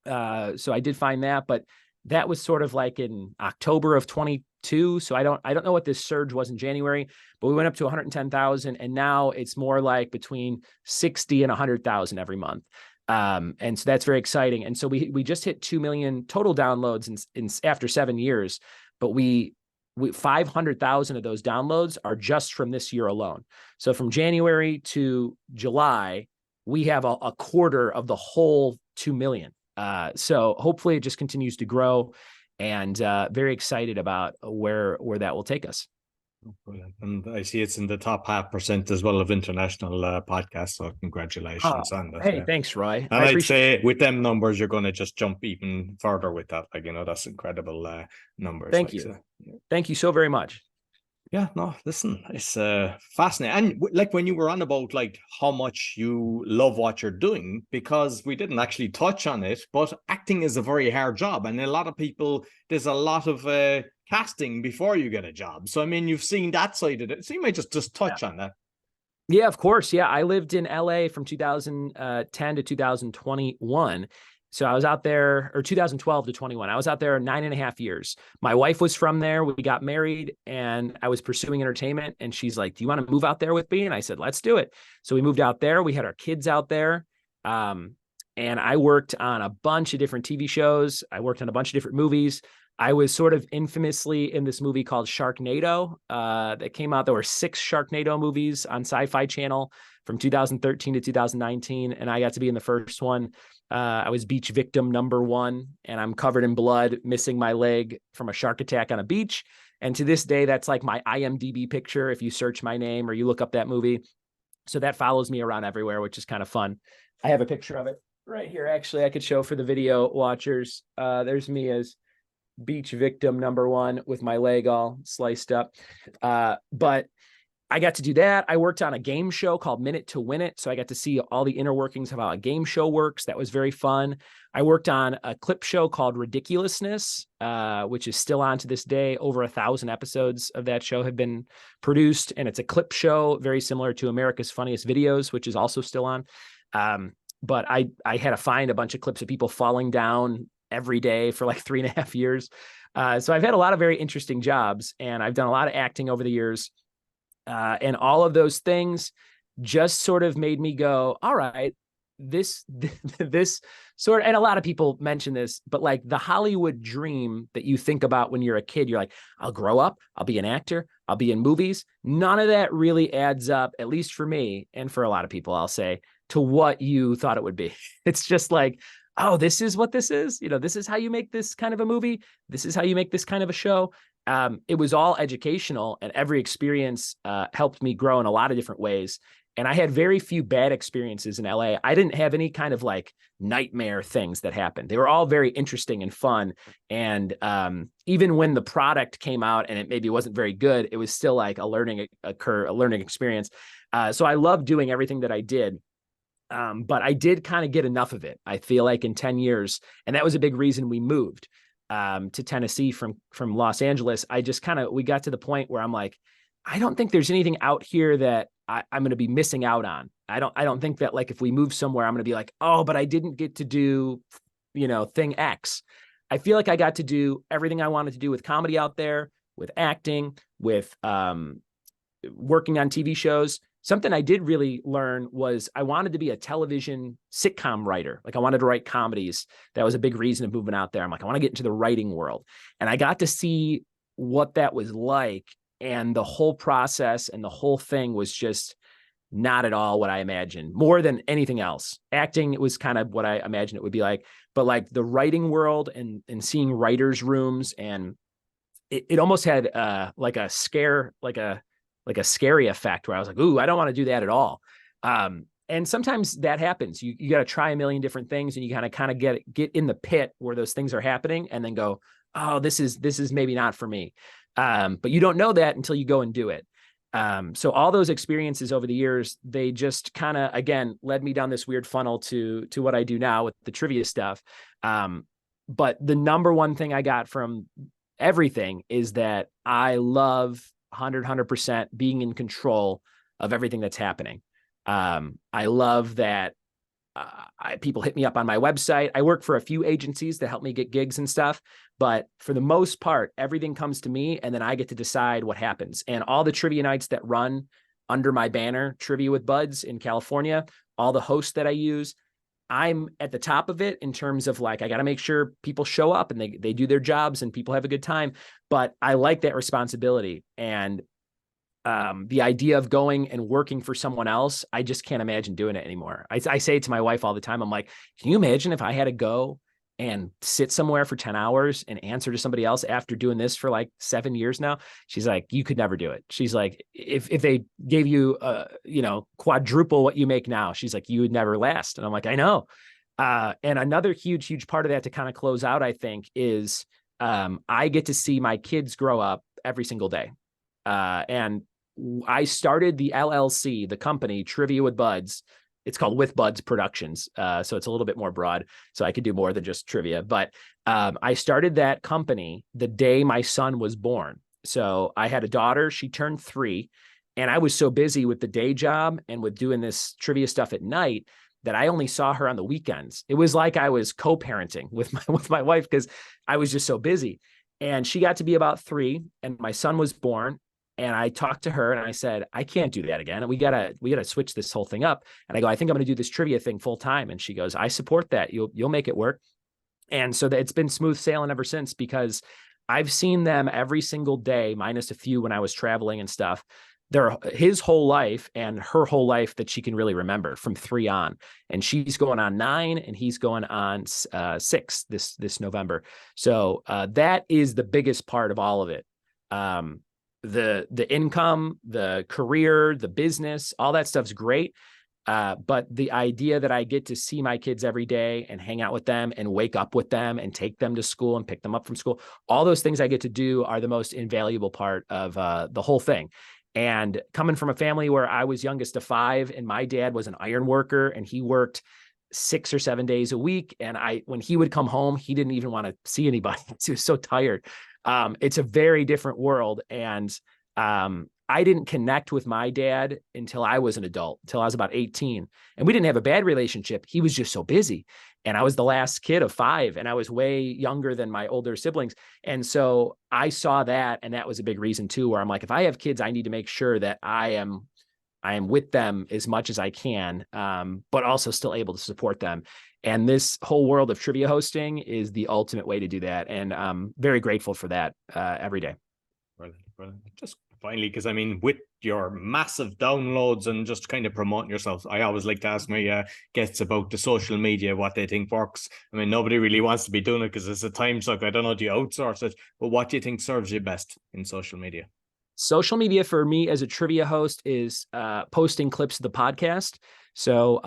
So I did find that, but that was sort of like in October of 22. So I don't know what this surge was in January, but we went up to 110,000, and now it's more like between 60 and 100,000 every month. And so that's very exciting. And so we just hit 2 million total downloads in after 7 years, but we 500,000 of those downloads are just from this year alone. So from January to July, we have a quarter of the whole 2 million. So hopefully it just continues to grow, and very excited about where that will take us. Brilliant. And I see it's in the top 0.5% as well of international podcasts. So congratulations on that. Hey, thanks, Roy. And I'd say with them numbers, you're going to just jump even further with that. That's incredible numbers. Thank you. Thank you so very much. Yeah, no, listen, it's fascinating. And like when you were on about like how much you love what you're doing, because we didn't actually touch on it, but acting is a very hard job. And a lot of people, there's a lot of casting before you get a job. So, I mean, you've seen that side of it. So you might just touch on that. Yeah, of course. Yeah, I lived in LA from 2010 to 2021. So I was out there, or 2012 to 21. I was out there 9.5 years. My wife was from there. We got married, and I was pursuing entertainment. And she's like, "Do you want to move out there with me?" And I said, "Let's do it." So we moved out there. We had our kids out there. And I worked on a bunch of different TV shows. I worked on a bunch of different movies. I was sort of infamously in this movie called Sharknado that came out. There were 6 Sharknado movies on Sci-Fi Channel from 2013 to 2019. And I got to be in the first one. I was beach victim #1, and I'm covered in blood, missing my leg from a shark attack on a beach. And to this day, that's like my IMDb picture if you search my name or you look up that movie. So that follows me around everywhere, which is kind of fun. I have a picture of it right here. Actually, I could show for the video watchers. There's me as beach victim #1 with my leg all sliced up. But I got to do that. I worked on a game show called Minute to Win It. So I got to see all the inner workings of how a game show works. That was very fun. I worked on a clip show called Ridiculousness, which is still on to this day. Over 1,000 episodes of that show have been produced. And it's a clip show very similar to America's Funniest Videos, which is also still on. But I had to find a bunch of clips of people falling down every day for like 3.5 years. So I've had a lot of very interesting jobs, and I've done a lot of acting over the years. And all of those things just sort of made me go, all right, this sort of, and a lot of people mention this, but like the Hollywood dream that you think about when you're a kid, you're like, I'll grow up, I'll be an actor, I'll be in movies. None of that really adds up, at least for me, and for a lot of people, I'll say, to what you thought it would be. It's just like, oh, this is what this is. This is how you make this kind of a movie. This is how you make this kind of a show. It was all educational, and every experience helped me grow in a lot of different ways. And I had very few bad experiences in LA. I didn't have any kind of like nightmare things that happened. They were all very interesting and fun. And even when the product came out and it maybe wasn't very good, it was still like a learning experience. So I loved doing everything that I did. But I did kind of get enough of it, I feel like, in 10 years. And that was a big reason we moved to Tennessee from Los Angeles. We got to the point where I'm like, I don't think there's anything out here that I'm going to be missing out on. I don't think that like if we move somewhere, I'm going to be like, oh, but I didn't get to do, thing X. I feel like I got to do everything I wanted to do with comedy out there, with acting, with working on TV shows. Something I did really learn was I wanted to be a television sitcom writer. Like I wanted to write comedies. That was a big reason of moving out there. I'm like, I want to get into the writing world. And I got to see what that was like. And the whole process and the whole thing was just not at all what I imagined, more than anything else. Acting, it was kind of what I imagined it would be like, but like the writing world and seeing writers' rooms, and it almost had like a scary effect where I was like, ooh, I don't want to do that at all. And sometimes that happens. You got to try a million different things, and you kind of get in the pit where those things are happening, and then go, oh, this is maybe not for me. But you don't know that until you go and do it. So all those experiences over the years, they just kind of, again, led me down this weird funnel to what I do now with the trivia stuff. But the number one thing I got from everything is that I love 100% being in control of everything that's happening. I love that people hit me up on my website. I work for a few agencies that help me get gigs and stuff, but for the most part, everything comes to me and then I get to decide what happens. And all the trivia nights that run under my banner, Trivia with Buds in California, all the hosts that I use, I'm at the top of it in terms of like, I got to make sure people show up and they do their jobs and people have a good time. But I like that responsibility. And the idea of going and working for someone else, I just can't imagine doing it anymore. I say it to my wife all the time. I'm like, can you imagine if I had to go and sit somewhere for 10 hours and answer to somebody else after doing this for like 7 years now? She's like, you could never do it. She's like, if they gave you, quadruple what you make now, she's like, you would never last. And I'm like, I know. And another huge part of that to kind of close out, I think, is I get to see my kids grow up every single day. And I started the LLC, the company Trivia with Buds. It's called With Buds Productions. So it's a little bit more broad. So I could do more than just trivia. But I started that company the day my son was born. So I had a daughter. She turned 3. And I was so busy with the day job and with doing this trivia stuff at night that I only saw her on the weekends. It was like I was co-parenting with my wife because I was just so busy. And she got to be about 3 and my son was born. And I talked to her and I said, I can't do that again. And we gotta switch this whole thing up. And I go, I think I'm going to do this trivia thing full time. And she goes, I support that. You'll make it work. And so that it's been smooth sailing ever since, because I've seen them every single day, minus a few when I was traveling and stuff. His whole life and her whole life that she can really remember from 3 on. And she's going on 9 and he's going on 6 this November. So that is the biggest part of all of it. The income, the career, the business, all that stuff's great. But the idea that I get to see my kids every day and hang out with them and wake up with them and take them to school and pick them up from school, all those things I get to do are the most invaluable part of the whole thing. And coming from a family where I was youngest of 5 and my dad was an iron worker and he worked 6 or 7 days a week. And when he would come home, he didn't even want to see anybody. He was so tired. It's a very different world. And I didn't connect with my dad until I was an adult, until I was about 18. And we didn't have a bad relationship. He was just so busy. And I was the last kid of 5 and I was way younger than my older siblings. And so I saw that. And that was a big reason too, where I'm like, if I have kids, I need to make sure that I am with them as much as I can, but also still able to support them. And this whole world of trivia hosting is the ultimate way to do that. And I'm very grateful for that every day. Brilliant. Just finally, because I mean, with your massive downloads and just kind of promoting yourself, I always like to ask my guests about the social media, what they think works. I mean, nobody really wants to be doing it because it's a time suck. I don't know, do you outsource it? But what do you think serves you best in social media? Social media for me as a trivia host is posting clips of the podcast. So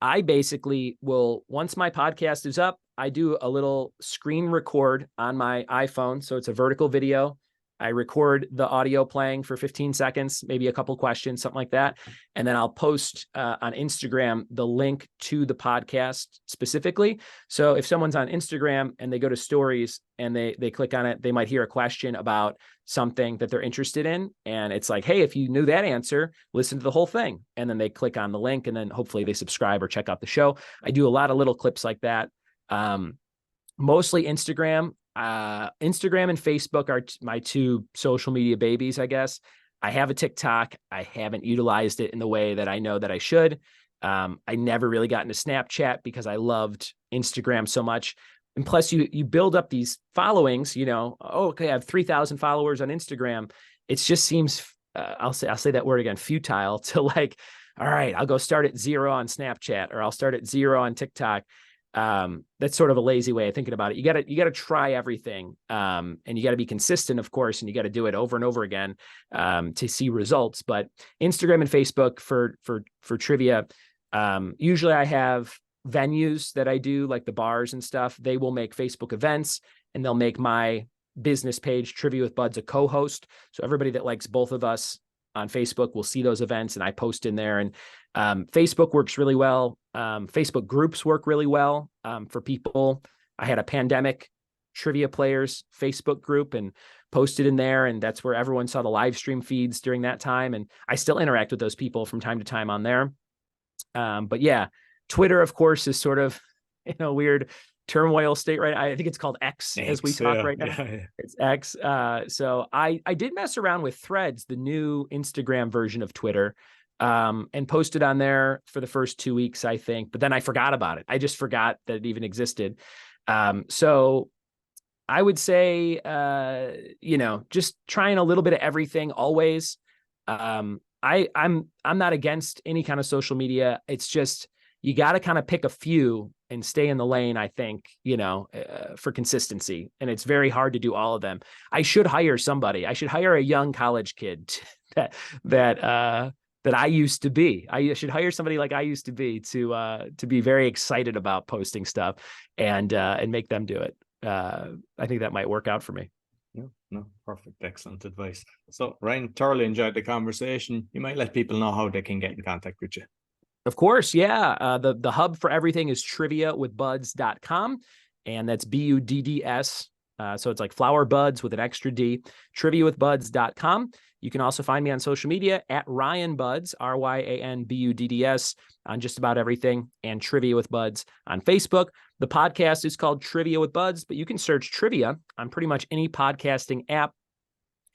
I basically will, once my podcast is up, I do a little screen record on my iPhone. So it's a vertical video. I record the audio playing for 15 seconds, maybe a couple questions, something like that. And then I'll post on Instagram the link to the podcast specifically. So if someone's on Instagram and they go to stories and they click on it, they might hear a question about something that they're interested in. And it's like, hey, if you knew that answer, listen to the whole thing. And then they click on the link and then hopefully they subscribe or check out the show. I do a lot of little clips like that. Mostly Instagram. Instagram and Facebook are my two social media babies, I guess. I have a TikTok. I haven't utilized it in the way that I know that I should. I never really got into Snapchat because I loved Instagram so much. And plus you build up these followings, okay, I have 3,000 followers on Instagram. It just seems, I'll say that word again, futile to like, all right, I'll go start at 0 on Snapchat, or I'll start at 0 on TikTok. That's sort of a lazy way of thinking about it. You gotta try everything. And you gotta be consistent, of course, and you gotta do it over and over again, to see results. But Instagram and Facebook for trivia, usually I have venues that I do, like the bars and stuff. They will make Facebook events and they'll make my business page, Trivia with Buds, a co-host. So everybody that likes both of us on Facebook will see those events and I post in there. And Facebook works really well. Facebook groups work really well for people. I had a pandemic trivia players Facebook group and posted in there. And that's where everyone saw the live stream feeds during that time. And I still interact with those people from time to time on there. But yeah, Twitter, of course, is sort of in a weird turmoil state, right? I think it's called X as we talk right now. Yeah. It's X. So I did mess around with Threads, the new Instagram version of Twitter, and posted on there for the first 2 weeks, I think. But then I forgot about it. I just forgot that it even existed. So I would say, just trying a little bit of everything always. I'm not against any kind of social media. It's just, you got to kind of pick a few and stay in the lane, I think, for consistency. And it's very hard to do all of them. I should hire somebody. I should hire a young college kid that I used to be. I should hire somebody like I used to be very excited about posting stuff and make them do it. I think that might work out for me. No, perfect. Excellent advice. So Ryan, thoroughly enjoyed the conversation. You might let people know how they can get in contact with you. Of course, yeah. The hub for everything is triviawithbuds.com, and that's BUDDS. So it's like flower buds with an extra D, triviawithbuds.com. You can also find me on social media at Ryan Buds, RYANBUDDS, on just about everything, and Trivia with Buds on Facebook. The podcast is called Trivia with Buds, but you can search trivia on pretty much any podcasting app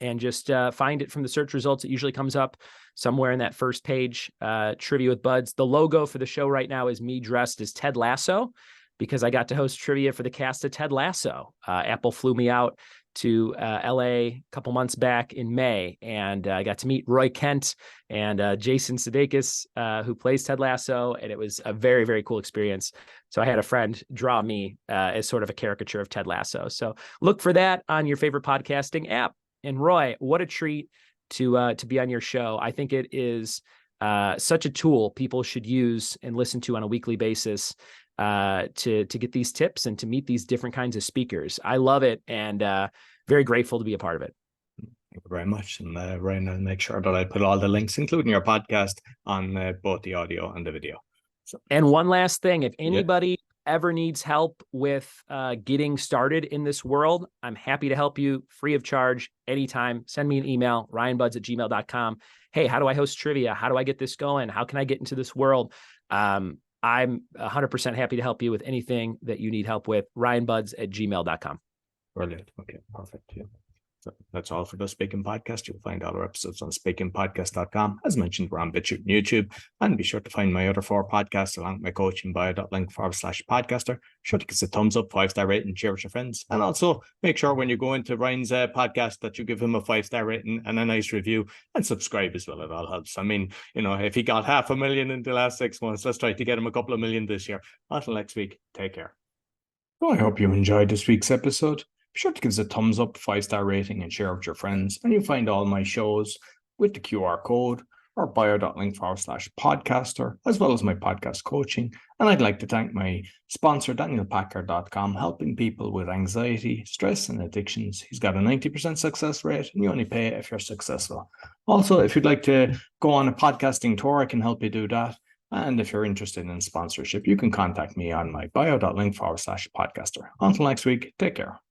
and just find it from the search results. It usually comes up somewhere in that first page, Trivia with Buds. The logo for the show right now is me dressed as Ted Lasso, because I got to host trivia for the cast of Ted Lasso. Apple flew me out to LA a couple months back in May, and I got to meet Roy Kent and Jason Sudeikis, who plays Ted Lasso, and it was a very, very cool experience. So I had a friend draw me as sort of a caricature of Ted Lasso. So look for that on your favorite podcasting app. And Roy, what a treat to be on your show. I think it is such a tool people should use and listen to on a weekly basis to get these tips and to meet these different kinds of speakers. I love it, and very grateful to be a part of it. Thank you very much. And Ryan, I'll make sure that I put all the links, including your podcast, on both the audio and the video. So, and one last thing, if anybody ever needs help with getting started in this world, I'm happy to help you free of charge anytime. Send me an email, ryanbuds@gmail.com. Hey, how do I host trivia? How do I get this going? How can I get into this world? I'm 100% happy to help you with anything that you need help with. ryanbuds@gmail.com. Brilliant. Okay, perfect. Yeah. So that's all for the Speaking Podcast. You'll find all our episodes on speakingpodcast.com. As mentioned, we're on BitChute and YouTube. And be sure to find my other 4 podcasts along with my coaching bio.link/podcaster. Sure to give us a thumbs up, 5-star rating, share with your friends. And also make sure when you go into Ryan's podcast that you give him a 5-star rating and a nice review, and subscribe as well. It all helps. I mean, if he got 500,000 in the last 6 months, let's try to get him a couple of million this year. Until next week, take care. So I hope you enjoyed this week's episode. Be sure to give us a thumbs up, 5-star rating, and share with your friends. And you'll find all my shows with the QR code or bio.link/podcaster, as well as my podcast coaching. And I'd like to thank my sponsor, DanielPacker.com, helping people with anxiety, stress, and addictions. He's got a 90% success rate, and you only pay if you're successful. Also, if you'd like to go on a podcasting tour, I can help you do that. And if you're interested in sponsorship, you can contact me on my bio.link/podcaster. Until next week, take care.